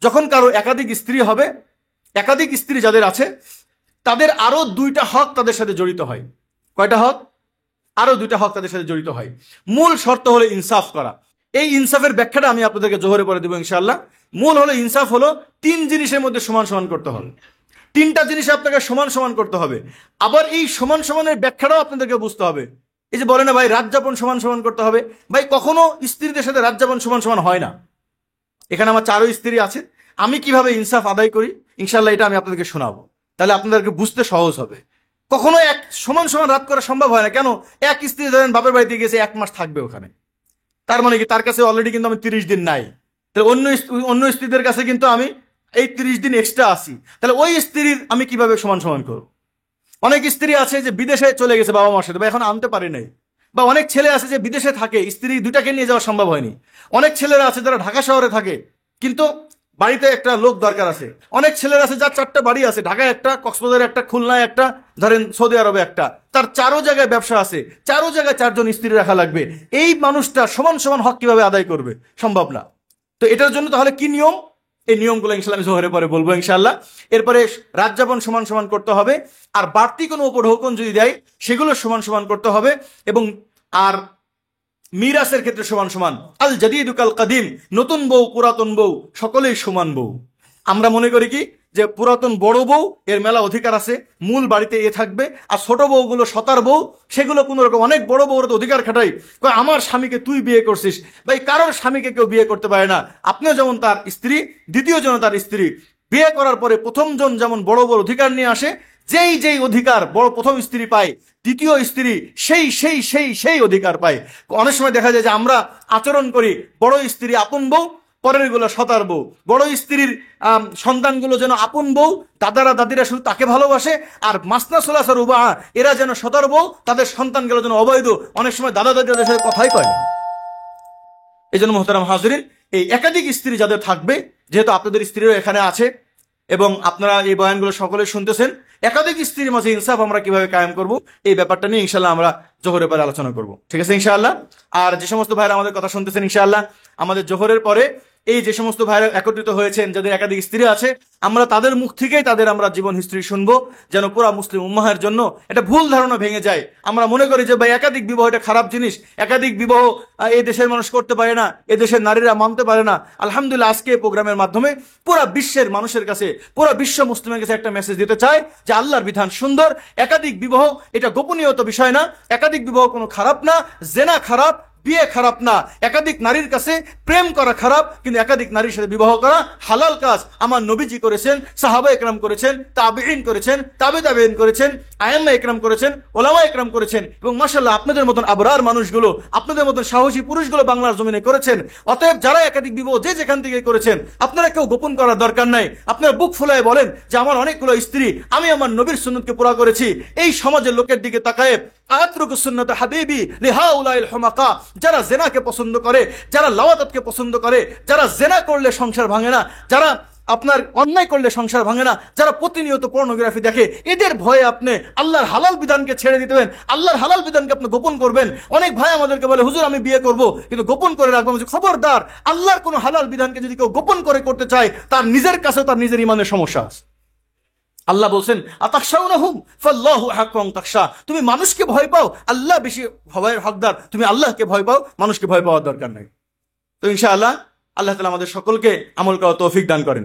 যখন কারো একাধিক স্ত্রী হবে, একাধিক স্ত্রী যাদের আছে তাদের আরো 2টা হক তাদের সাথে জড়িত হয়। কয়টা হক? আরো 2টা হক তাদের সাথে জড়িত হয়। মূল শর্ত হলো ইনসাফ করা। এই ইনসাফের ব্যাখ্যাটা আমি আপনাদেরকে জোহরে পরে দেবো ইনশাআল্লাহ। মূল হলো ইনসাফ হলো 3 জিনিসের মধ্যে সমান সমান করতে হবে। 3টা জিনিস আপনাকে সমান সমান করতে হবে। আবার এই সমান সমানের ব্যাখ্যাটাও আপনাদেরকে বুঝতে হবে। এই যে বলে না ভাই রাত যাপন সমান সমান করতে হবে, ভাই কখনো স্ত্রীদের সাথে রাত যাপন সমান সমান হয় না। এখানে আমার 4 স্ত্রী আছে, আমি কিভাবে ইনসাফ আদায় করি ইনশাআল্লাহ এটা আমি আপনাদেরকে শোনাবো, তাহলে আপনাদেরকে বুঝতে সহজ হবে। কখনো এক সমান সমান রাত করা সম্ভব হয় না। কেন? এক স্ত্রী ধরেন বাপের বাড়িতে গেছে 1 মাস থাকবে ওখানে, তার মানে কি তার কাছে অলরেডি কিন্তু আমি 30 দিন নাই, তাহলে অন্য স্ত্রীদের কাছে কিন্তু আমি এই 30 দিন এক্সট্রা আসি, তাহলে ওই স্ত্রীর আমি কিভাবে সমান সমান করব? অনেক স্ত্রী আছে যে বিদেশে চলে গেছে বাবা মার সাথে, বা এখন আনতে পারে নাই, বা অনেক ছেলে আছে যে বিদেশে থাকে, স্ত্রী 2টাকে নিয়ে যাওয়া সম্ভব হয়নি। অনেক ছেলেরা আছে যারা ঢাকা শহরে থাকে কিন্তু বাড়িতে একটা লোক দরকার আছে। অনেক ছেলেরা আছে যার 4টা বাড়ি আছে, ঢাকায় একটা, কক্সবাজারে একটা, খুলনায় একটা, ধরেন সৌদি আরবে একটা, তার 4 জায়গায় ব্যবসা আছে, 4 জায়গায় 4 জন স্ত্রী রাখা লাগবে। এই মানুষটা সমান সমান হক কিভাবে আদায় করবে? সম্ভব না। তো এটার জন্য তাহলে কি নিয়ম? এই নিয়মগুলো ইনশাআল্লাহ আমি জোহরে পরে বলবো ইনশাআল্লাহ। এরপরে রাত যাপন সমান সমান করতে হবে, আর বাড়তি কোনো উপর হুকুম যদি দেয় সেগুলো সমান সমান করতে হবে, এবং আর মিরাসের ক্ষেত্রে সমান সমান। আল জাদিদু কাল কাদিম, নতুন বউ পুরাতন বউ সকলেই সমান বউ। আমরা মনে করি কি যে পুরাতন বড় বউ এর মেলা অধিকার আছে, মূল বাড়িতে এ থাকবে, আর ছোট বউগুলো সতার বউ সেগুলো কোনো রকম, অনেক বড় বউর তো অধিকার খাটাই, আমার স্বামীকে তুই বিয়ে করছিস। ভাই কারোর স্বামীকে কেউ বিয়ে করতে পারে না। আপনিও যেমন তার স্ত্রী, দ্বিতীয় জন তার স্ত্রী। বিয়ে করার পরে প্রথম জন যেমন বড় বড় অধিকার নিয়ে আসে, যেই যেই অধিকার বড় প্রথম স্ত্রী পায়, দ্বিতীয় স্ত্রী সেই সেই সেই সেই অধিকার পায়। অনেক সময় দেখা যায় যে আমরা আচরণ করি বড় স্ত্রী আপন বউ, পরের গুলো সতার বউ। বড় স্ত্রীর সন্তানগুলো যেন আপন বউ, দাদারা দাদিরা শুধু তাকে ভালোবাসে, আর মাসনা সোলাসার উবা এরা যেন সতার বউ, তাদের সন্তানগুলো যেন অবৈধ, অনেক সময় দাদা দাদিদের সাথে কথাই কয় না। এই জন্য মোহতারাম হাজিরিন, এই একাধিক স্ত্রী যাদের থাকবে, যেহেতু আপনাদের স্ত্রীরা এখানে আছে এবং আপনারা এই বয়ানগুলো সকলে শুনতেছেন, একাধিক স্ত্রীর মাঝে ইনসাফ আমরা কিভাবে কায়েম করব এই ব্যাপারটা নিয়ে ইনশাআল্লাহ আমরা জোহরের পরে আলোচনা করব। ঠিক আছে ইনশাআল্লাহ। আর যে সমস্ত ভাইরা আমাদের কথা শুনতেছেন ইনশাআল্লাহ, আমাদের জোহরের পরে এই যে সমস্ত ভাইরা একত্রিত হয়েছেন যাদের একাধিক স্ত্রী আছে, আমরা তাদের মুখ থেকেই তাদের আমরা জীবন হিস্ট্রি শুনবো, যেন পুরা মুসলিম উম্মাহের জন্য এটা ভুল ধারণা ভেঙে যায়। আমরা মনে করি যে ভাই একাধিক বিবাহ এটা খারাপ জিনিস, একাধিক বিবাহ এই দেশের মানুষ করতে পারে না, এ দেশের নারীরা মানতে পারে না। আলহামদুলিল্লাহ আজকে এই প্রোগ্রামের মাধ্যমে পুরা বিশ্বের মানুষের কাছে, পুরা বিশ্ব মুসলিমের কাছে একটা মেসেজ দিতে চায় যে আল্লাহর বিধান সুন্দর, একাধিক বিবাহ এটা গোপনীয়ত বিষয় না, একাধিক বিবাহ কোনো খারাপ না, জেনা খারাপ, বিয়ে খারাপ না, একাধিক নারীর কাছে প্রেম করা খারাপ, কিন্তু একাধিক নারীর সাথে বিবাহ করা হালাল কাজ। আমার নবীজি করেছেন, সাহাবা একরাম করেছেন, তাবেঈন করেছেন, তাবে তাবেঈন করেছেন, আয়েম্মা একরাম করেছেন, ওলামা একরাম করেছেন, এবং মাশাআল্লাহ আপনাদের মতন আবরার মানুষগুলো, আপনাদের মতন সাহসী পুরুষগুলো বাংলার জমিনে করেছেন। অতএব যারা একাধিক বিবাহ যে যেখান থেকে করেছেন, আপনারা কেউ গোপন করার দরকার নাই। আপনারা বুক ফুলায় বলেন যে আমার অনেকগুলো স্ত্রী, আমি আমার নবীর সুন্নতকে পুরা করেছি। এই সমাজের লোকের দিকে তাকায় আতরুকু সুন্নাত হাবিবি লিহাউলাইল হুমাকা, যারা জেনাকে পছন্দ করে, যারা লাওয়াতাতকে পছন্দ করে, যারা জেনা করলে সংসার ভাঙে না, যারা আপনার অন্যায় করলে সংসার ভাঙে না, যারা প্রতিনিয়ত পর্নোগ্রাফি দেখে, এদের ভয়ে আপনি আল্লাহর হালাল বিধানকে ছেড়ে দিতেন, আল্লাহর হালাল বিধানকে আপনি গোপন করবেন। অনেক ভাই আমাদেরকে বলে হুজুর আমি বিয়ে করব কিন্তু গোপন করে রাখবো। খবরদার, আল্লাহর কোনো হালাল বিধানকে যদি কেউ গোপন করে করতে চায়, তার নিজের কাছে তার নিজের ইমানের সমস্যা আছে। আল্লাহ বলছেন আতাখশাউনাহুম ফাল্লাহু আহাক্কু আন তাখশা, তুমি মানুষকে ভয় পাও, আল্লাহ বেশি ভয়ের হকদার। তুমি আল্লাহকে ভয় পাও, মানুষকে ভয় পাওয়ার দরকার নাই। তো ইনশাআল্লাহ আল্লাহ তাআলা আমাদের সকলকে আমল করার তৌফিক দান করেন।